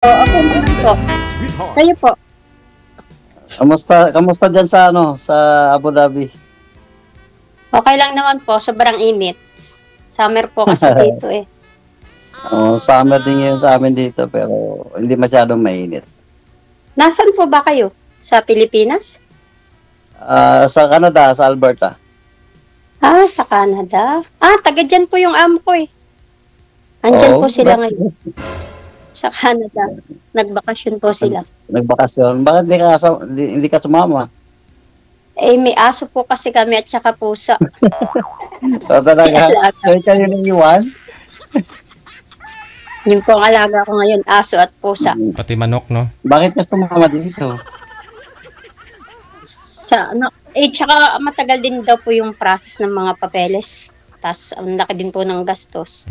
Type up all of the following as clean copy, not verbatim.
Ako naman po. Kayo po. Kamusta diyan sa sa Abu Dhabi? Okay lang naman po. Sobrang init. Summer po kasi dito eh. Summer din ngayon sa amin dito pero hindi masyadong mainit. Nasaan po ba kayo? Sa Pilipinas? Sa Canada, sa Alberta. Sa Canada. Taga dyan po yung amo ko eh. Andyan po sila ngayon. Sa Canada. Nagbakasyon po sila. Nagbakasyon. Bakit hindi ka sumama? May aso po kasi kami at saka pusa. Talaga? So, ikaw yung iwan? Yung pong alaga ko ngayon, aso at pusa. Pati manok, no? Bakit ka sumama dito? Tsaka matagal din daw po yung process ng mga papeles. Tapos, ang laki din po ng gastos.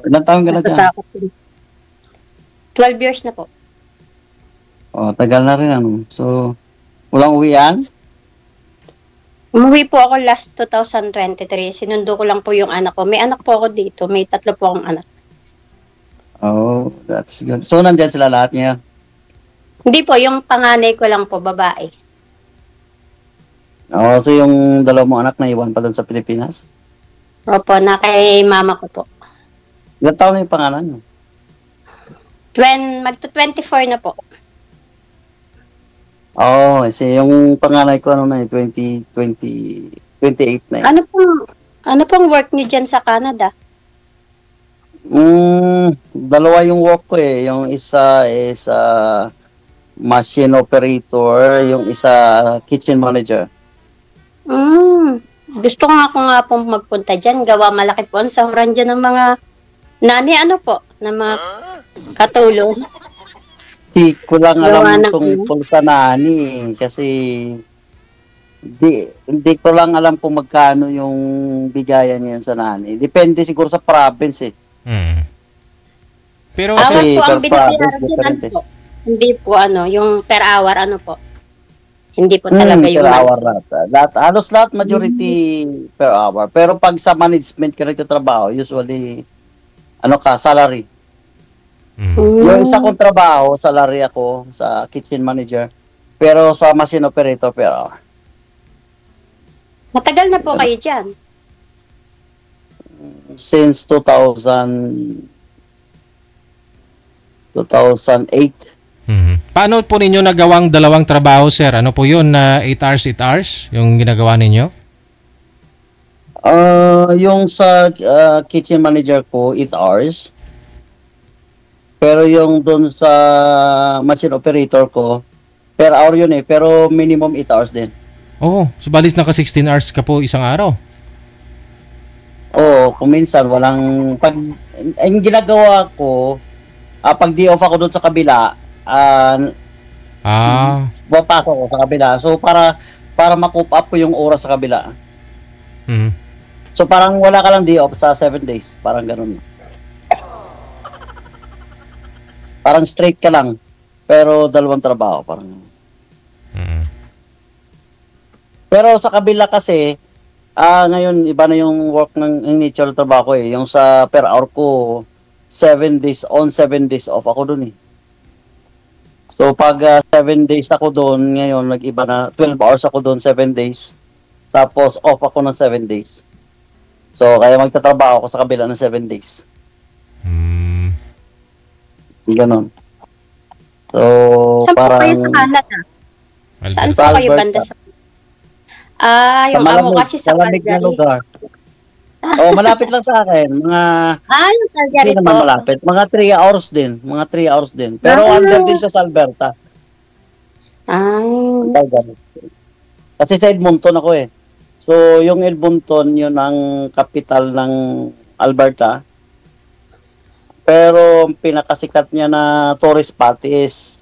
Ilang taon ka na dyan? 12 years na po. Tagal na rin So, walang uwian? Umuwi po ako last 2023. Sinundo ko lang po yung anak ko. May anak po ako dito. May 3 po akong anak. That's good. So, nandyan sila lahat niya? Hindi po, yung panganay ko lang po, babae. So yung dalawa mong anak na iwan pa doon sa Pilipinas? Opo, na kay mama ko po. Ilang taon na yung pangalan nyo? Magto-24 na po. Kasi yung panganay ko 28 na yun. Ano pong work niyo dyan sa Canada? Dalawa yung work ko eh. Yung isa is machine operator, yung isa kitchen manager. Gusto ko nga pong magpunta dyan. Gawa malaki po ang sahuran dyan ng mga nani, ng mga katulong. Hindi ko lang alam tungkol sa nani kasi hindi ko lang alam kung magkano yung bigayan niya sa nani. Depende siguro sa province eh. Pero kasi per province different. Hindi po yung per hour po. Hindi po talaga yung per hour halos lahat majority per hour. Pero pag sa management ka nagtatrabaho, usually salary. Yung isa kong trabaho, salary ako sa kitchen manager. Pero sa machine operator per hour. Matagal na po kayo dyan? Since 2008. Paano po ninyo nagawang dalawang trabaho, sir? Ano po yun na 8 hours yung ginagawa ninyo? Yung sa kitchen manager ko, 8 hours. Pero yung doon sa machine operator ko, per hour yun eh. Pero minimum 8 hours din. Subalis naka 16 hours ka po isang araw. Kung minsan walang... Ang ginagawa ko, pag di off ako doon sa kabila, papasok ko sa kabila. So, para ma-coop up ko yung oras sa kabila. So, parang wala ka lang di off sa 7 days. Parang ganun. Parang straight ka lang. Pero dalawang trabaho. Parang. Pero sa kabila kasi, ngayon, iba na yung work ng nature ng trabaho ko eh. Yung sa per hour ko, 7 days on, 7 days off ako dun eh. So, pag 7 days ako doon, ngayon, nag-iba na, 12 hours ako doon, 7 days. Tapos, off ako ng 7 days. So, kaya magtatrabaho ako sa kabila ng 7 days. Ganon. So, saan parang... po kayo sa Canada? Saan po kayo banda sa... yung amo kasi sa malamig na lugar. Malapit lang sa akin. Yung Calgary po. Malapit. Mga 3 hours din. Pero under din siya sa Alberta. Kasi sa Edmonton ako eh. So, yung Edmonton, yun ang capital ng Alberta. Pero, pinakasikat niya na tourist spot is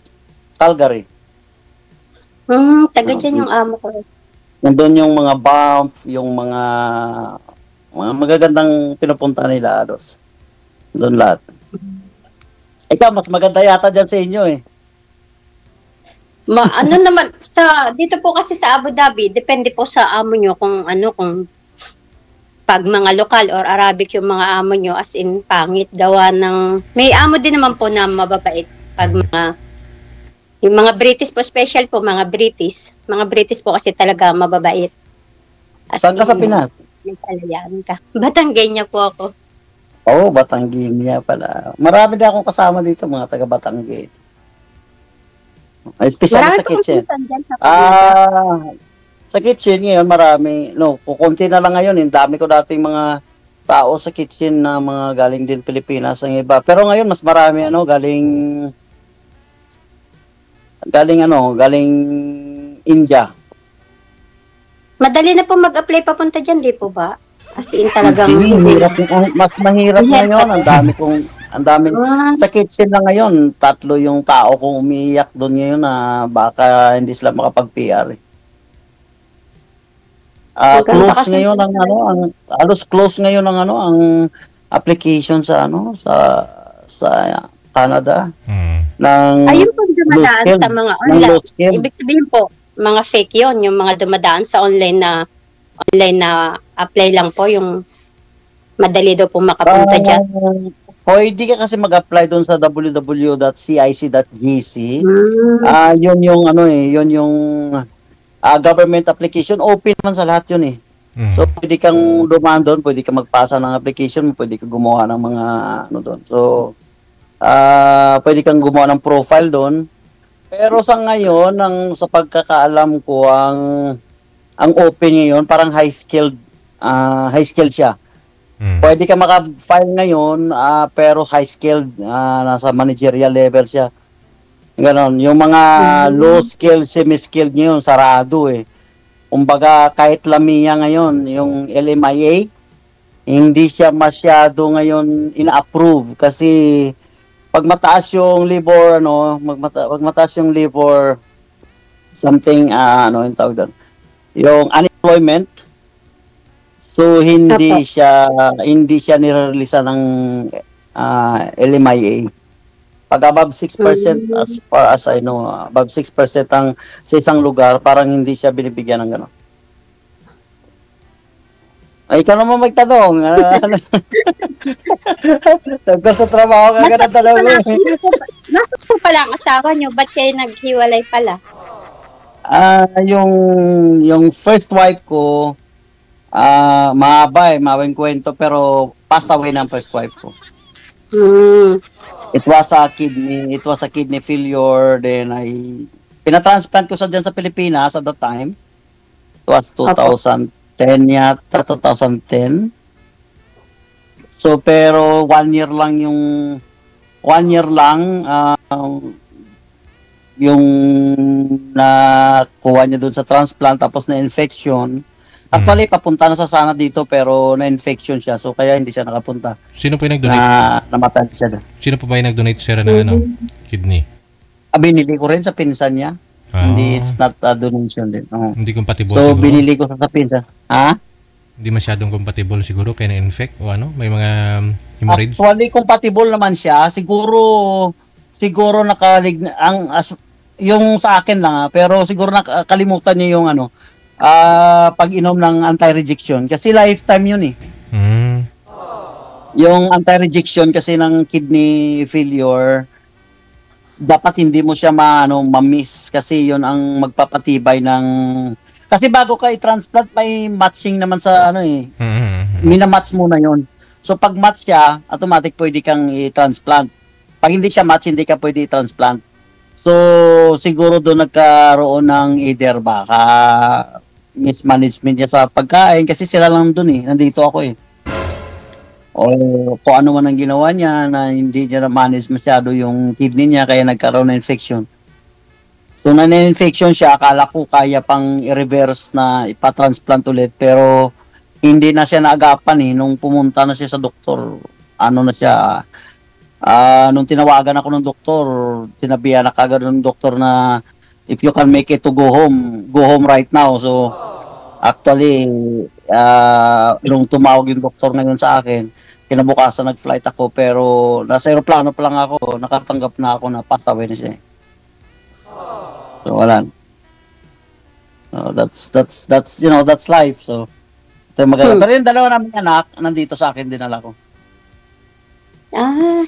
Calgary. Taga dyan yung amo ko. Nandun yung mga Banff, yung mga magagandang pinupunta nila doon lahat. Ikaw, mas maganda yata dyan sa inyo eh. Dito po kasi sa Abu Dhabi, depende po sa amo nyo kung pag mga lokal or Arabic yung mga amo nyo, as in pangit, gawa ng, may amo din naman po na mababait. Pag yung mga British po, special po, mga British po kasi talaga mababait. As Saan ka sa Pinas? May kalayaan ka. Batanggenya po ako. Oo, Batangginia pala. Marami din akong kasama dito, mga taga Batanggi. Especially Marami sa po kitchen. kung dyan sa Pagmata. Sa kitchen ngayon marami. No, kukunti na lang ngayon. Dami ko dating mga tao sa kitchen na mga galing din Pilipinas ang iba. Pero ngayon mas marami galing India. Madali na po mag-apply papunta dyan, di po ba? As in talagang... Mas mahirap ngayon. Ang daming sa kitchen na ngayon, 3 yung tao kung umiiyak doon ngayon na baka hindi sila makapag-PR. Close ngayon ang application sa Canada. Ayun po dumadaan sa mga online. Ibig sabihin po, mga fake yon, yung mga dumadaan sa online na apply lang po, yung madali daw po makapunta dyan. Pwede ka kasi mag-apply doon sa www.cic.gc. Yun yung government application. Open man sa lahat yun eh. So pwede kang dumaan doon, pwede ka magpasa ng application, pwede ka gumawa ng mga doon. So pwede kang gumawa ng profile doon. Pero sa ngayon, sa pagkakaalam ko, ang open ngayon, parang high skilled siya. Pwede ka maka-file ngayon, pero high skilled, nasa managerial level siya. Ganon. Yung mga low skilled, semi-skilled ngayon, sarado eh. Kumbaga, kahit Lamia ngayon, yung LMIA, hindi siya masyado ngayon ina-approve kasi pag mataas yung labor, pag mataas yung labor, something, yung tawag doon, yung unemployment, so hindi siya nirelease ng LMIA. Pag above 6%, as far as I know, above 6% ang sa isang lugar, parang hindi siya binibigyan ng gano'n. Ay, ikaw naman magtanong. Tagkol sa trabaho ka ganun talaga. Nasa po pala ang asawa nyo? Ba't kayo naghiwalay pala? Yung first wife ko, mahaba yung kwento, pero passed away ng first wife ko. It was a kidney failure. Then pinatransplant ko dyan sa Pilipinas at that time. It was 2010 yata, 2010. So pero 1 year lang yung nakuha niya doon sa transplant, tapos na infection. Actually, papunta na sa sana dito pero na-infection siya. So, kaya hindi siya nakapunta. Sino po yung nag-donate? Namatay siya doon. Sino po ba yung nag-donate sir ng kidney? Binili ko rin sa pinsan niya. Hindi, it's not a donation din. Hindi compatible so, siguro? Binili ko sa pinsan. Ha? Hindi masyadong compatible siguro kaya na-infect o ano? May mga hemorrhage? Actually, compatible naman siya. Siguro yung sa akin lang pero siguro nakalimutan niya yung pag-inom ng anti-rejection kasi lifetime yun eh. Yung anti-rejection kasi ng kidney failure, dapat hindi mo siya ma-miss kasi yun ang magpapatibay ng, kasi bago ka i-transplant may matching naman sa minamatch mo na yun. So pag match siya, automatic pwede kang i-transplant. Pag hindi siya match, hindi ka pwede i-transplant. So siguro doon nagkaroon ng either baka mismanagement niya sa pagkain kasi sila lang doon eh. Nandito ako eh. O kung ano man ang ginawa niya na hindi niya na-manage masyado yung kidney niya kaya nagkaroon ng infection. So na-infection siya, akala ko kaya pang i-reverse na ipatransplant ulit pero hindi na siya naagapan eh. Nung pumunta na siya sa doktor, nung tinawagan ako ng doktor, tinabihan na kagad ng doktor na if you can make it to go home right now. So, actually, nung tumawag yung doktor ngayon sa akin, kinabukasan nag-flight ako, pero nasa aeroplano pa lang ako, nakatanggap na ako na passed away na siya. So, wala. So, that's life. So, Ito yung maganda. Pero yung dalawa naming anak, nandito sa akin dinala ko.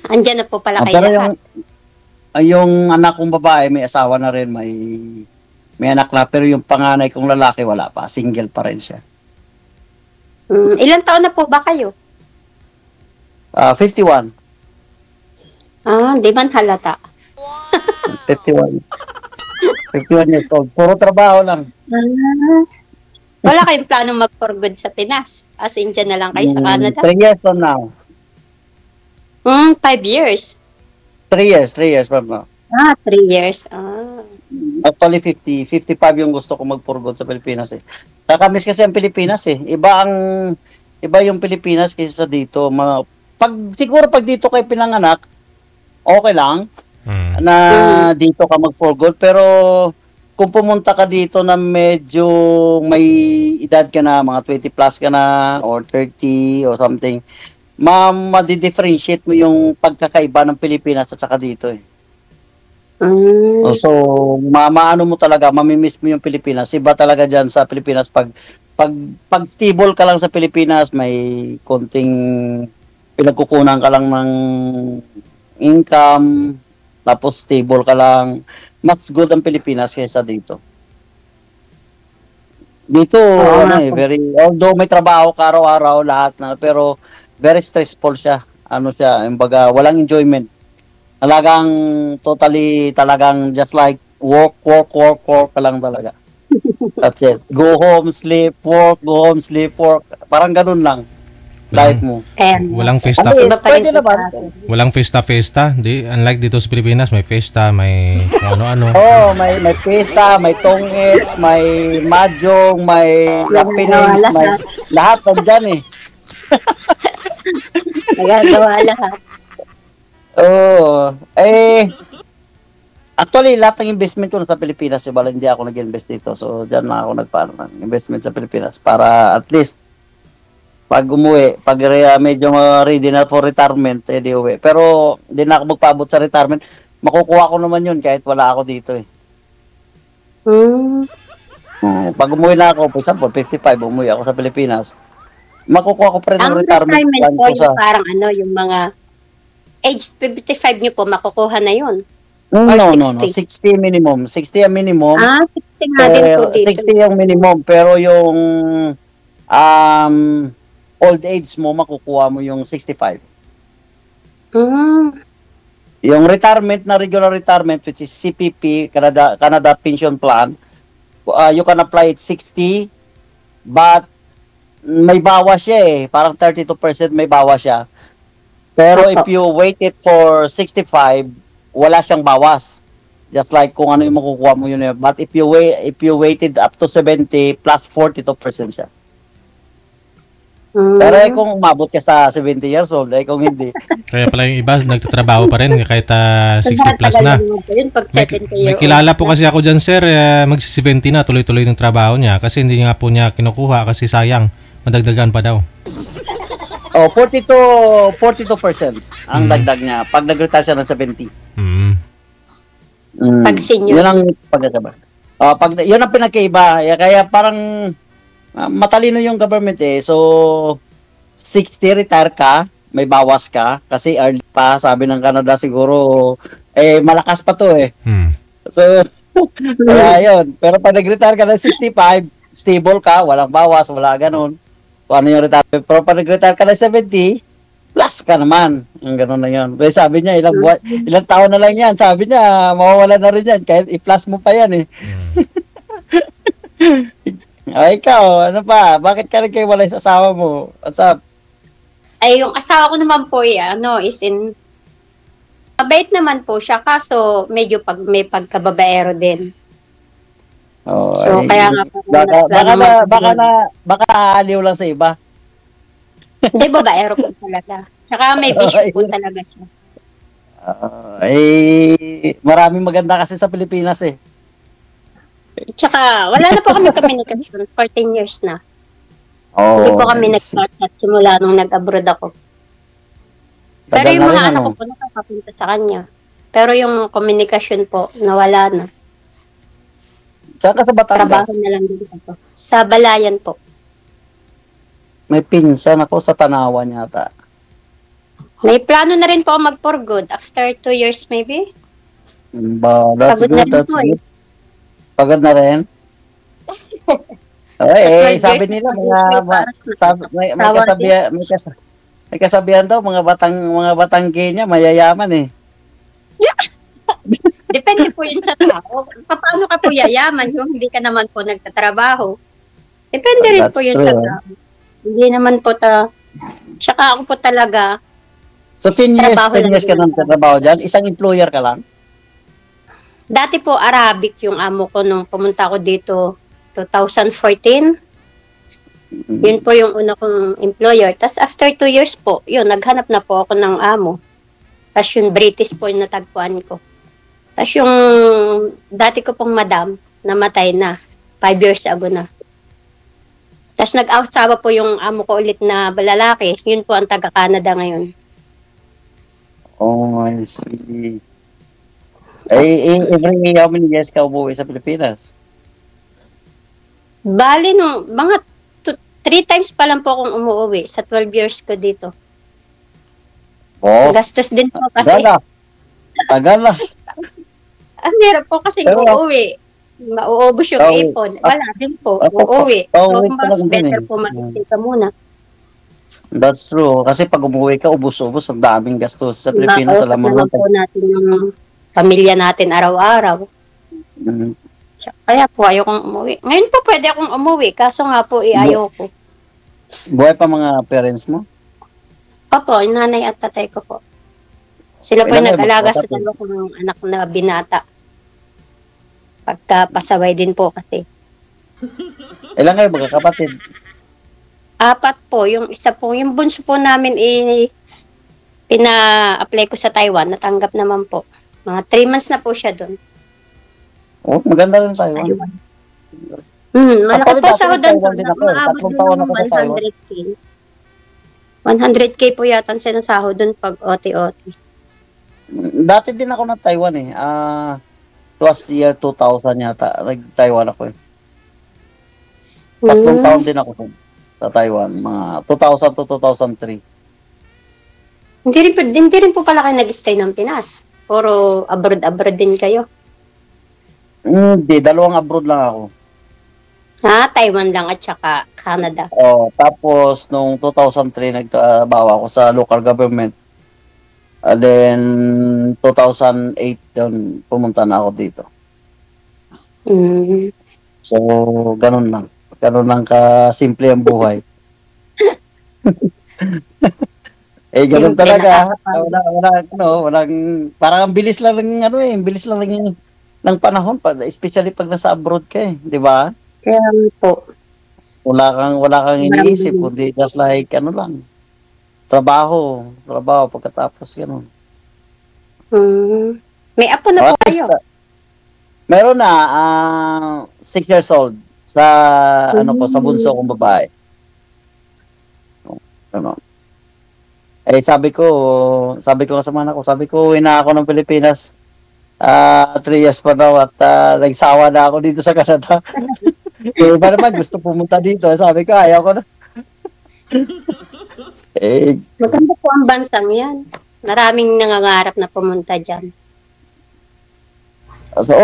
Andyan na po pala kayo Pero lahat. yung anak kong babae, may asawa na rin, may anak na. Pero yung panganay kong lalaki, wala pa. Single pa rin siya. Ilang taon na po ba kayo? 51. Di man halata. 51. 51 years old. Puro trabaho lang. Wala kayong plano mag-for good sa Pinas? As in, dyan na lang kayo sa Canada? 3 years from now. 5 years. 3 years from now. 3 years. Actually, 55 yung gusto ko mag-for good sa Pilipinas eh. Nakamiss kasi ang Pilipinas eh. Iba yung Pilipinas kaysa dito. Siguro pag dito kayo pinanganak, okay lang na dito ka mag-for good. Pero kung pumunta ka dito na medyo may edad ka na, mga 20 plus ka na, or 30 or something, ma-differentiate mo yung pagkakaiba ng Pilipinas at saka dito eh. So, maano mo talaga, mamimiss mo yung Pilipinas. Iba talaga dyan sa Pilipinas. Pag stable ka lang sa Pilipinas, may konting pinagkukunan ka lang ng income, tapos stable ka lang. Mas good ang Pilipinas kaysa dito. Dito, although may trabaho ka araw-araw lahat na, pero very stressful siya. Walang enjoyment. Talagang just like work ka lang talaga. That's it. Go home, sleep, work, go home, sleep, work. Parang ganun lang. Life mo. Walang festa. Walang festa. Unlike dito sa Pilipinas, may festa, may ano-ano. May festa, may tong-its, may mahjong, may happenings, may lahat nandyan eh. Nagagawa lahat. Actually, lahat ng investment ko sa Pilipinas, hindi ako nag-invest dito. So, dyan lang ako nagpaano ng investment sa Pilipinas para at least pag umuwi, pag medyo ready na for retirement, di uwi. Pero, hindi na ako magpaabot sa retirement. Makukuha ko naman yun kahit wala ako dito eh. Pag umuwi na ako, for example, 55, umuwi ako sa Pilipinas, makukuha ko pa rin ng retirement plan po ko sa... Parang yung mga age 55 nyo po, makukuha na yun. No. 60 minimum. 60 ang minimum. 60 nga din po dito. 60 yung minimum. Pero yung old age mo, makukuha mo yung 65. Yung retirement na regular retirement, which is CPP, Canada Pension Plan, you can apply it 60, but may bawas siya eh. Parang 32% may bawas siya. Pero if you wait it for 65, wala siyang bawas. Just like kung ano yung makukuha mo yun. But if you waited up to 70, plus 42% siya. Pero kung umabot ka sa 70 years old, kung hindi. Kaya pala yung iba, nagtatrabaho pa rin kahit 60 plus na. May kilala po kasi ako dyan, sir, magsi-70 na, tuloy-tuloy ng trabaho niya kasi hindi nga po niya kinukuha kasi sayang, madagdagan pa daw. 42% ang dagdag niya pag nag-retire siya ng 70. Pag senior. Yun ang pagkakaiba. Yun ang pinagkaiba. Kaya parang matalino yung government eh. So, 60 retire ka, may bawas ka kasi early pa, sabi ng Canada siguro, malakas pa to eh. So, kaya yun. Pero pag nag-retire ka ng 65, stable ka, walang bawas, wala ganun. Kung ano yung retirement. Pero pag nag-retire ka ng 70, plus ka naman. Yung ganun na yun. Pero sabi niya, ilang taon na lang yan. Sabi niya, mawawala na rin yan. Kahit i-plus mo pa yan eh. Ikaw, ano pa? Bakit ka nagkahiwalay sa asawa mo? What's up? Yung asawa ko naman po mabait naman po siya. Kaso, medyo may pagkababaero din. So, kaya nga po. Baka aliw lang sa iba. Hindi, babaero po talaga. Tsaka may bisyo po talaga siya. Maraming maganda kasi sa Pilipinas eh. Tsaka, wala na po kami communication. 14 years na. Hindi po kami nag-start at simula nung nag-abroad ako. Pero yung mga anak ko po nakapunta sa kanya. Pero yung communication po, nawala na. Saan ka sa Batangas? Trabaho na lang dito po. Sa Balayan po. may pinsan ako sa Tanawan yata. May plano na rin po ako mag-for good after 2 years maybe. That's Pagod na good, rin that's po good. Pagod na rin? Eh, sabi nila may kasabihan daw mga batang Kenya mayayaman eh. Depende po yun sa tao. Paano ka po yayaman kung hindi ka naman po nagtatrabaho? Depende rin po yun sa tao. Hindi naman po tsaka ako po talaga. So 10 years ka nang nagtatrabaho dyan? Isang employer ka lang? Dati po Arabic yung amo ko nung pumunta ako dito 2014. Yun po yung una kong employer. Tapos after 2 years po, yun, naghanap na po ako ng amo. Tapos yung British po yung natagpuan ko. Tapos yung dati ko pong madam, namatay na. 5 years ago na. Tapos nag-asawa po yung amo ko ulit na balalaki. Yun po ang taga-Canada ngayon. Oh, I see. Every how many years ka umuwi sa Pilipinas? Bali, no, mga 3 times pa lang po akong umuwi sa 12 years ko dito. Oh, gastos din po kasi. Tagal na. Meron po kasi uuwi. Mauubos yung ipon. Wala din po. Uuwi. So, mas better po mag-ipon ka muna. That's true. Kasi pag umuwi ka, ubos-ubos, ang daming gastos sa Pilipinas. Alam mo naman po natin yung pamilya natin araw-araw. Mm-hmm. Kaya po, ayokong umuwi. Ngayon po pwede akong umuwi. Kaso nga po, ayoko. Buhay pa mga parents mo? Opo, yung nanay at tatay ko po. Sila po yung nag-alaga sa dalawa kong anak na binata. Pagkapasaway din po kasi. Ilan kayo magkakapatid? 4 po. Yung isa po, yung bunso po namin pina-apply ko sa Taiwan. Natanggap naman po. Mga 3 months na po siya doon. Oh, maganda rin Taiwan. Malaki po sa doon. Maabot doon ng 100K. 100K po yata ang sinasahod doon pag OT-OT. Dati din ako na Taiwan eh. Last year 2000 yata. Nag-Taiwan ako eh. 3 taon din ako sa Taiwan. Mga 2000 to 2003. Hindi rin po pala kayo nag-stay ng Pinas. Puro abroad din kayo. Hindi, 2 abroad lang ako. Taiwan lang at saka Canada. Tapos nung 2003 nagtrabaho ako sa local government. And then 2008 yun, pumunta na ako dito. So, ganun lang. Ganun lang ka-simple ang buhay. Ganun talaga. Parang ang bilis lang bilis lang ng panahon, especially pag nasa abroad ka eh, di ba? Kaya po. Wala kang iniisip, kundi just like trabaho pagkatapos ganun. May apo na po kayo? Meron na 6 years old sa sa bunso kong babae. Sabi ko sa mga ko, uwi na ako ng Pilipinas. 3 years pa daw at nagsawa na ako dito sa Canada. Iba naman gusto pumunta dito. Sabi ko, ayaw ko na. Maganda po ang bansang yan. Maraming nangangarap na pumunta dyan. So,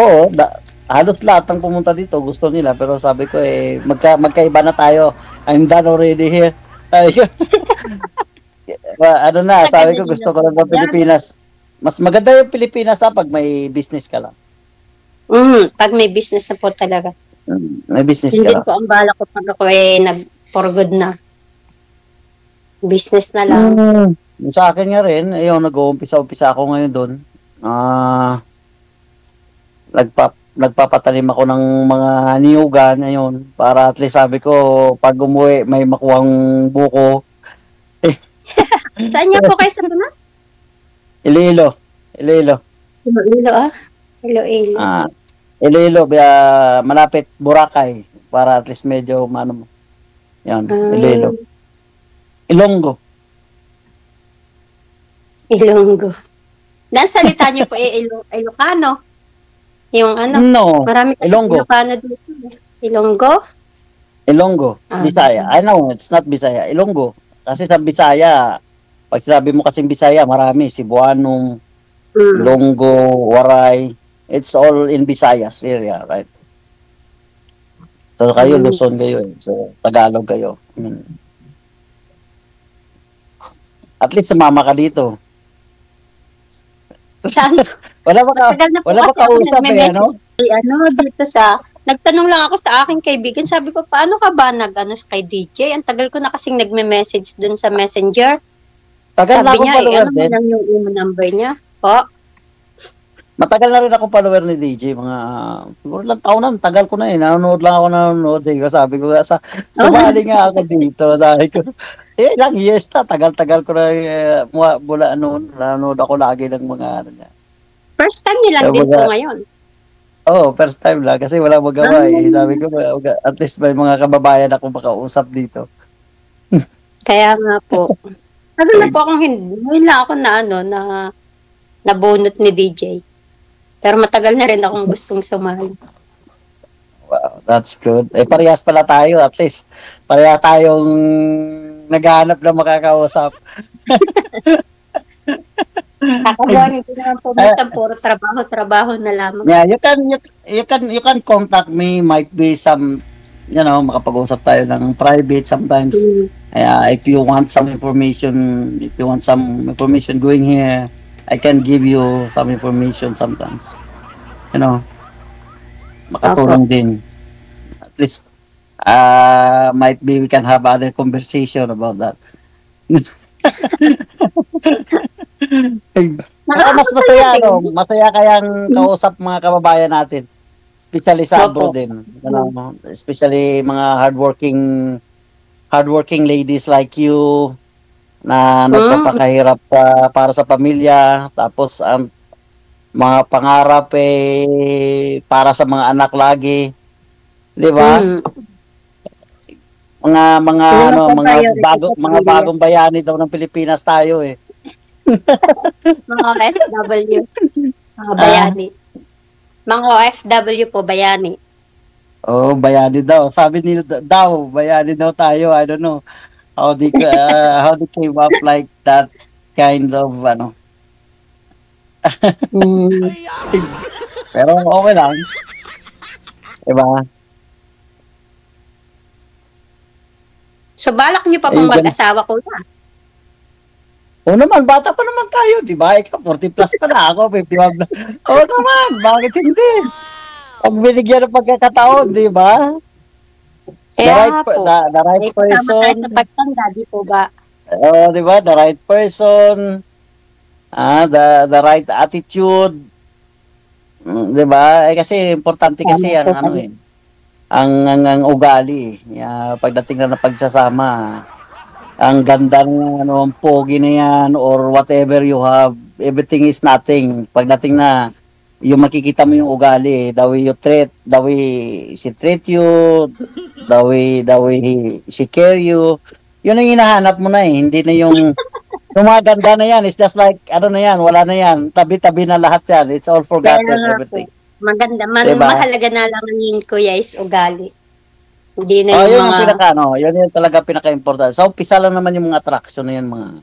halos lahat ng pumunta dito gusto nila. Pero sabi ko, magkaiba na tayo. I'm done already here. Sabi ko, gusto ko lang ng Pilipinas. Mas maganda yung Pilipinas pag may business ka lang. Pag may business na po talaga. May business ka lang. Hindi po ang bala ko pag ako nag-for good na. Business na lang. Sa akin nga rin, nag-uumpisa ako ngayon doon. Nagpapatalim ako ng mga niyugan ngayon para at least sabi ko, pag umuwi, may makuhang buko. Saan niya po kayo sa Pinas? Iloilo. Iloilo. Iloilo, malapit Boracay para at least medyo yan, Iloilo. Ilonggo. Salita niyo po Ilocano. Yung No, marami Ilonggo. Ilocano dito. Ilonggo? Ilonggo, Bisaya. I know, it's not Bisaya. Ilonggo. Kasi sa Bisaya, pag sinabi mo kasing Bisaya, marami. Cebuano, Ilonggo, Waray. It's all in Visayas area, right? So kayo, Luzon kayo eh. So Tagalog kayo. At least sumama ka dito. Saan? Wala ba kausap eh, ano? Dito nagtanong lang ako sa aking kaibigan, sabi ko, paano ka ba kay DJ? Ang tagal ko na kasing nagme-message dun sa Messenger. Tagal na sabi akong niya, follower ano din. lang yung imo number niya? Po? Matagal na rin akong follower ni DJ, siguro lang taon na, tagal ko na eh, nanonood. Sabi ko, sumali nga ako dito, sabi ko, ilang years na, tagal-tagal ko na, mula nanonood ako lagi ng mga, niya. First time niyo lang din po ngayon? First time lang, kasi wala magawa eh, sabi ko, at least may mga kababayan ako makausap dito. Kaya nga po, sabi na po akong ngayon lang ako na nabunot ni DJ. Pero matagal na rin akong gustong sumali. Wow, that's good. Parehas pala tayo, at least. Pareha tayong naghahanap ng makakausap. Kakabuhan ko naman po, puro trabaho na lamang. Yeah, you can contact me, might be some, makapag-usap tayo ng private sometimes. If you want some information going here, I can give you some information sometimes. Makatulong din. At least, might be we can have other conversation about that. Mas masaya, masaya kayang kausap mga kababayan natin. Especially sa abroad din. Especially mga hardworking ladies like you, na nagpapakahirap para sa pamilya, tapos ang mga pangarap para sa mga anak lagi, di ba? Mga bagong bayani daw ng Pilipinas tayo eh. Mga OFW, mga bayani. Mga OFW po, bayani. Bayani daw. Sabi nila bayani daw tayo. I don't know how they came up like that kind of Pero okay lang, diba? So balak niyo pa bang mag-asawa ko na? Naman, bata pa naman tayo, diba? Ikaw 40 plus pa na ako, 51 na. Naman, bakit hindi? Pag binigyan ng pagkakataon, diba? The right person. Sa pagtanda, di po ba? Diba? The right person, the right attitude, diba? Kasi importante kasi ang ugali. Pagdating na pagsasama, ang ganda ng ang pogi na yan or whatever you have, everything is nothing. Pagdating na yung makikita mo yung ugali, the way you treat, the way she treat you, the way she care you, yun ang hinahanap mo na eh. Hindi na yung mga ganda na yan, it's just like, wala na yan, tabi-tabi na lahat yan, it's all forgotten, everything. Maganda, mahalaga na lang yung kuya is ugali. Hindi na yung mga... yun yung talaga pinaka-important. So, umpisa lang naman yung mga attraction na yan, mga...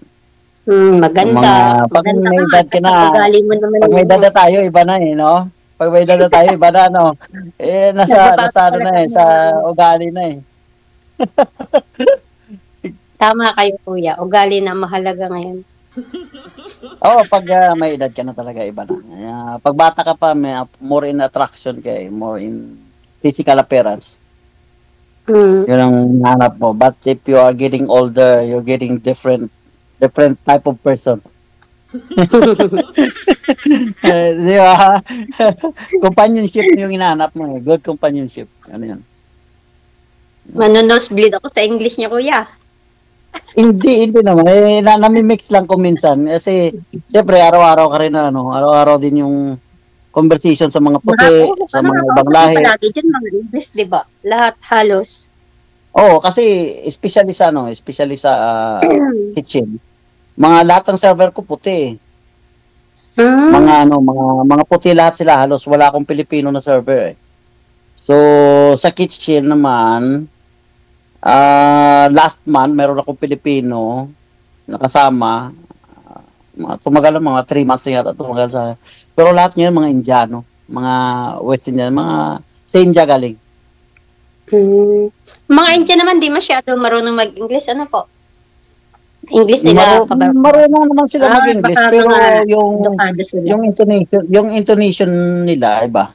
maganda. Pag may edad ka na, pag may edad na tayo, iba na no? Pag may edad na tayo, iba na, nasa sa ugali na Tama kayo, kuya. Ugali na mahalaga ngayon. Pag may edad ka na talaga, iba na. Pag bata ka pa, more in attraction ka more in physical appearance. Yun ang hanap mo. But if you are getting older, you're getting different type of person. Di ba? Companionship yung hinahanap mo. Good companionship. Ano yan? Manonosebleed ako sa English niya, kuya. Hindi naman. Nami-mix lang ko minsan. Kasi, siyempre, araw-araw ka rin araw-araw din yung conversation sa mga puti, sa mga ibang lahi. Palagi dyan mga English, di ba? Lahat halos. Kasi especially sa kitchen. Lahat ng server ko puti. Mga puti lahat sila, halos wala akong Pilipino na server. So sa kitchen naman, Last month, meron akong Pilipino nakasama. Tumagal ng mga 3 months na yata tumagal sa. Pero lahat ngayon mga Indiano, mga West Indian, mga sa India galing. Mga Indian naman di masyado marunong mag-English, ano po? English nila marunong naman sila mag-English, pero yung intonation nila iba.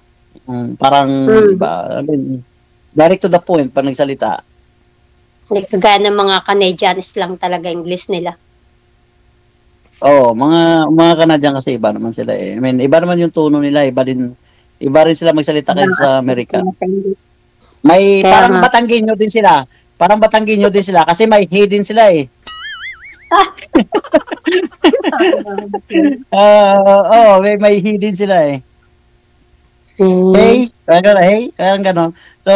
Parang iba. I mean, direct to the point pag nagsalita. Kagaya ng mga Canadians lang talaga English nila. Mga Canadian kasi iba naman sila eh. I mean, iba naman yung tono nila, iba rin sila magsalita kaysa sa Amerika. May parang Batanggenyo din sila. Parang Batanggenyo din sila kasi may he din sila eh. May he din sila eh. Hey, parang gano'n. So,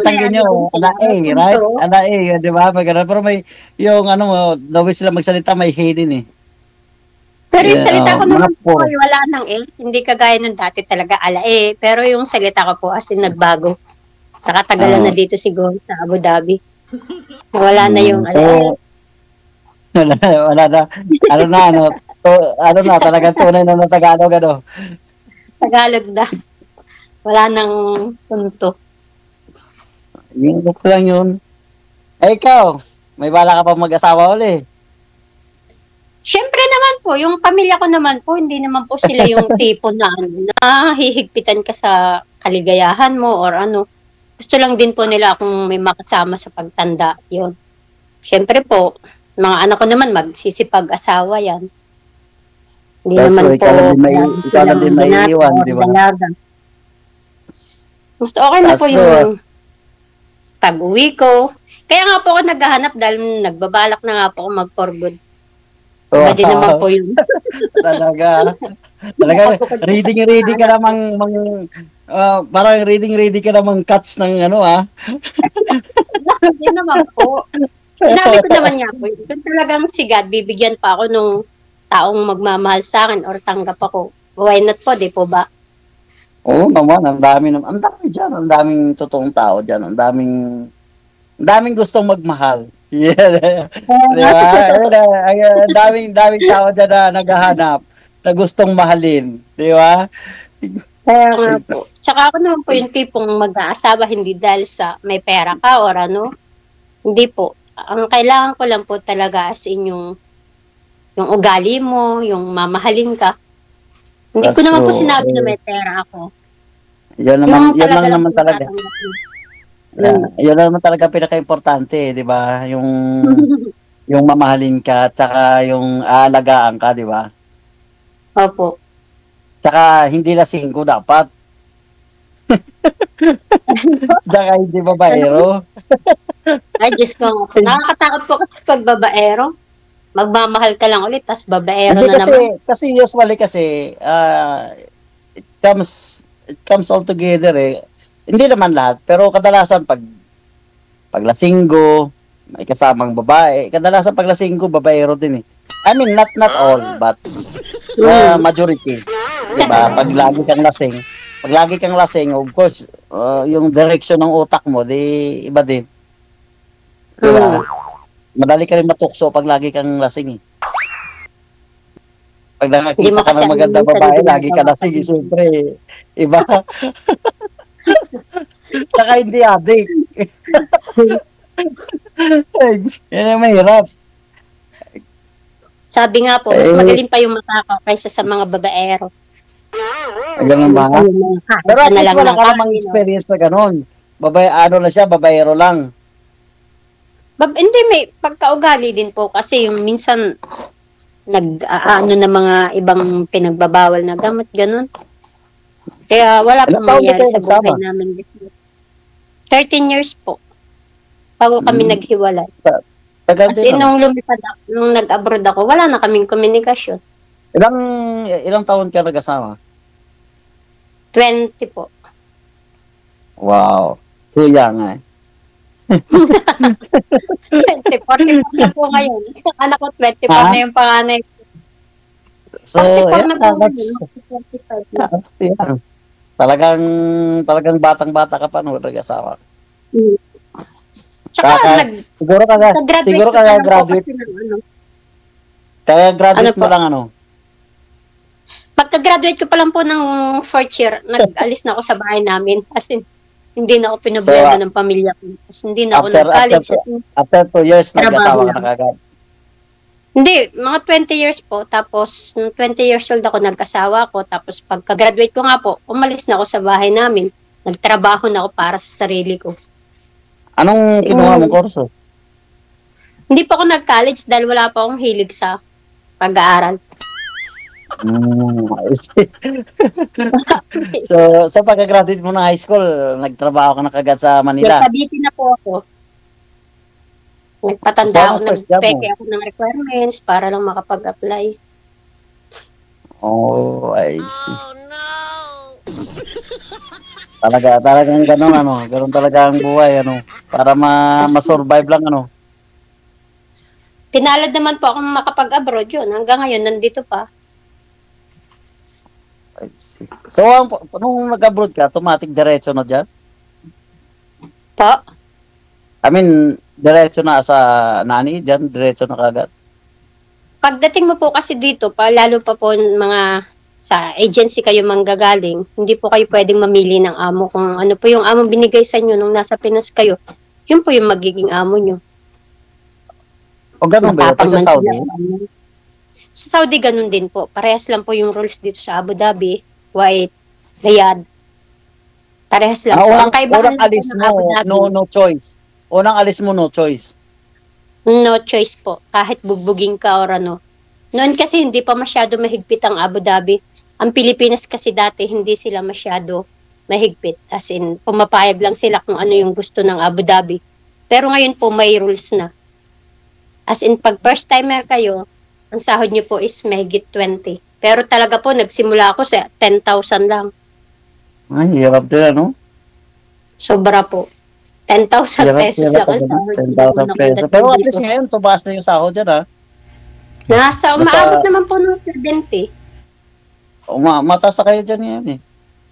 Batanggenyo, right? Di ba? Pero may, yung the way sila magsalita, may he din eh. Pero yung salita ko naman po, wala nang hindi kagaya nung dati talaga pero yung salita ko po as in nagbago. Sa katagalan na dito siguro sa Abu Dhabi. Wala na yung wala na, talagang tunay na Tagalog, Tagalog na. Wala nang punto. Yung lang yun. Ikaw, may bala ka pa mag-asawa uli? Siyempre naman po, yung pamilya ko naman po, hindi naman po sila yung tipo na hihigpitan ka sa kaligayahan mo or ano. Gusto lang din po nila akong may makasama sa pagtanda. Yun. Siyempre po, mga anak ko naman magsisipag-asawa yan. Hindi naman po. Ikaw na din may iwan, di ba? Gusto okay na po yung pag-uwi ko. Kaya nga po ako naghahanap dahil nagbabalak na nga po ako mag-for good. Pwede naman po yun. Talaga. Reading ka namang parang reading ka namang cuts ng Hindi naman po. Sinabi ko naman niya po, kung talagang si God, bibigyan pa ako nung taong magmamahal sa akin or tanggap ako. Why not po, di po ba? Oo naman, ang dami dyan, ang daming totoong tao dyan, ang daming gustong magmahal. Yeah. Ang daming tao dyan na naghahanap na gustong mahalin. Di ba? Kaya nga po. Tsaka ako naman po yung tipong mag-aasawa hindi dahil sa may pera ka or ano. Hindi po. Ang kailangan ko lang po talaga as in yung ugali mo, yung mamahalin ka. Hindi ko naman po sinabi na may pera ako. Yan lang naman talaga. Yun naman talaga pinaka-importante, di ba? Yung mamahalin ka, tsaka yung aalagaan ka, di ba? Opo. Tsaka hindi lasingko dapat. Tsaka hindi babaero. Ay, Diyos ko. Nakakatakot po kasi pag babaero. Magmamahal ka lang ulit, tas babaero na naman. Kasi usually it comes all together eh. Hindi naman lahat, pero kadalasan pag lasinggo, may kasamang babae. Kadalasan pag lasinggo, babaero din eh. I mean, not all, but majority. Diba? Pag lagi kang lasing, of course, yung direction ng utak mo, di iba din. Diba? Madali ka rin matukso pag lagi kang lasing eh. Pag nakakita ka ng maganda babae, lagi ka lasing, siyempre, iba. Tsaka hindi adik. Yan ang mahirap. Sabi nga po, mas magaling pa yung matakaw kaysa sa mga babaero. Ganun ba? Pero at least wala ka namang experience na ganun. Babaero lang. Hindi, may pagkaugali din po kasi yung minsan na mga ibang pinagbabawal na gamot, ganun. Kaya wala pong mangyari sa buhay namin. 13 years po. Bago kami naghiwalay. Kasi nung lumipad ako, nung nag-abroad ako, wala na kaming komunikasyon. Ilang taon ka nag-asawa? 20 po. Wow. So young eh. 20, 40 po ngayon. Anak ko 20 pa na yung panganay. So, yeah, talagang batang-bata ka pa nung nag-asawa. Tsaka siguro nag-graduate Kaya-graduate Ano mo po? lang ano. Pagka-graduate ko pa lang po ng fourth year, nag-alis na ako sa bahay namin. As in, hindi na ako pinabayaan ng pamilya ko. As hindi na ako nag-college. After 2 years, Trabaho nag-asawa ka lang. na kagad. Hindi, mga 20 years po. Tapos, nung 20 years old ako, nag-asawa ko. Tapos, pagka-graduate ko nga po, umalis na ako sa bahay namin. Nagtrabaho na ako para sa sarili ko. Anong kinuha mong kurso? Hindi pa ako nag-college dahil wala pa akong hilig sa pag-aaral. I see. So, sa pagka-graduate mo ng high school, nagtrabaho ka na kagad sa Manila. Nagpabiti na po ako. Nagpatanda So, ako, anong first job mo? nag-peke ako ng requirements para lang makapag-apply. Oh, I see. Talagang ganun, ano. Ganun talaga ang buhay, ano. Para ma-survive lang, ano. Pinalad naman po akong makapag-abroad yun. Hanggang ngayon, nandito pa. I see. So, nung nag-abroad ka, automatic diretso na dyan? Po? I mean, diretso na sa nani, dyan, diretso na kagad. Pagdating mo po kasi dito, lalo pa po mga sa agency kayo manggagaling, hindi po kayo pwedeng mamili ng amo kung ano po yung amo binigay sa inyo nung nasa Pinas kayo. Yun po yung magiging amo nyo. O ganun ba yun? Pag sa Saudi? Sa Saudi, ganun din po. Parehas lang po yung rules dito sa Abu Dhabi, Kuwait, Riyadh. Parehas lang po. Ang kaibahan unang alis ng Abu Dhabi, no choice. Unang alis mo, no choice. no choice po. Kahit bugbugin ka or ano. Noon kasi hindi pa masyado mahigpit ang Abu Dhabi. Ang Pilipinas kasi dati hindi sila masyado mahigpit. As in, pumapayag lang sila kung ano yung gusto ng Abu Dhabi. Pero ngayon po may rules na. As in, pag first timer kayo, ang sahod nyo po is mahigit 20. Pero talaga po, nagsimula ako sa 10,000 lang. Ay, hirap din, ano? Sobra po. 10,000 pesos lang ang sahod. 10,000 pesos. Pero at least ngayon, tumaas na yung sahod dyan, ha? Umaabot naman po ng 70. Mataas na kayo dyan ngayon, eh.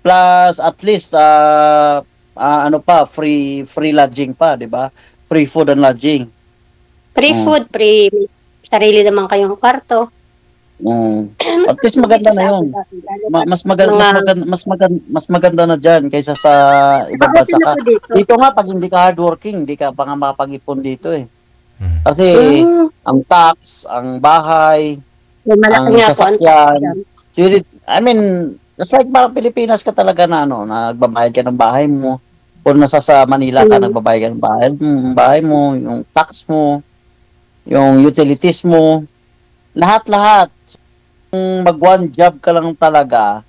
Plus, at least, free lodging pa, di ba? Free food and lodging. Free food, free sarili naman kayong kwarto. At least maganda na yun. Mas maganda na dyan kaysa sa ibang bansa ka. Dito nga, pag hindi ka hardworking, hindi ka pa nga mapag-ipon dito, eh. Kasi ang tax, ang bahay, ang sasakyan. I mean, it's like parang Pilipinas ka talaga na nagbabayad ka ng bahay mo. Kung nasa sa Manila ka, nagbabayad ka ng bahay mo, yung tax mo, yung utilities mo, lahat-lahat. Kung mag-one job ka lang talaga,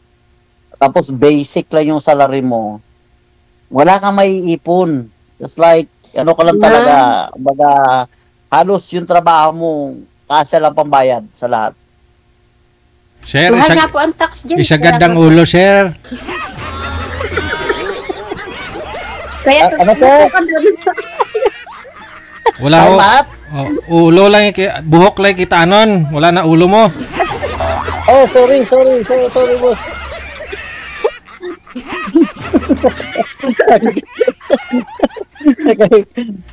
tapos basic lang yung salary mo, wala kang maiipon. Just like, ano ka lang talaga, baga, halos yung trabaho mo, kasya lang pambayad sa lahat. Sir, mahal nga po ang tax dyan. Isagad ang ulo, sir. Kaya ano, sir? Wala ho. Ulo lang, buhok lang kita anon. Wala na ulo mo. Oh, sorry, boss.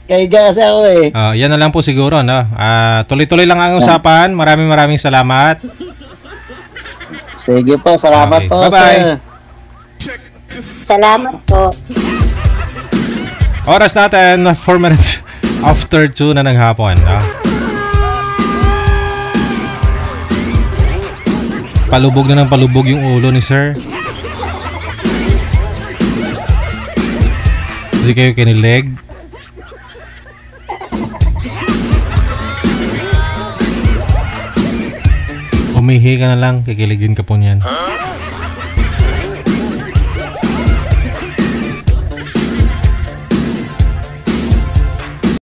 Kaya kasi ako, eh. Yan na lang po siguro, no? Tuloy-tuloy lang ang usapan. Maraming salamat. Sige po, salamat po, bye-bye. sir. Salamat po. Oras natin, 4 minutes after 2 na ng hapon. Palubog na ng palubog yung ulo ni sir. Hindi kayo kinilig. Umihi ka na lang, kikiligin ka po niyan.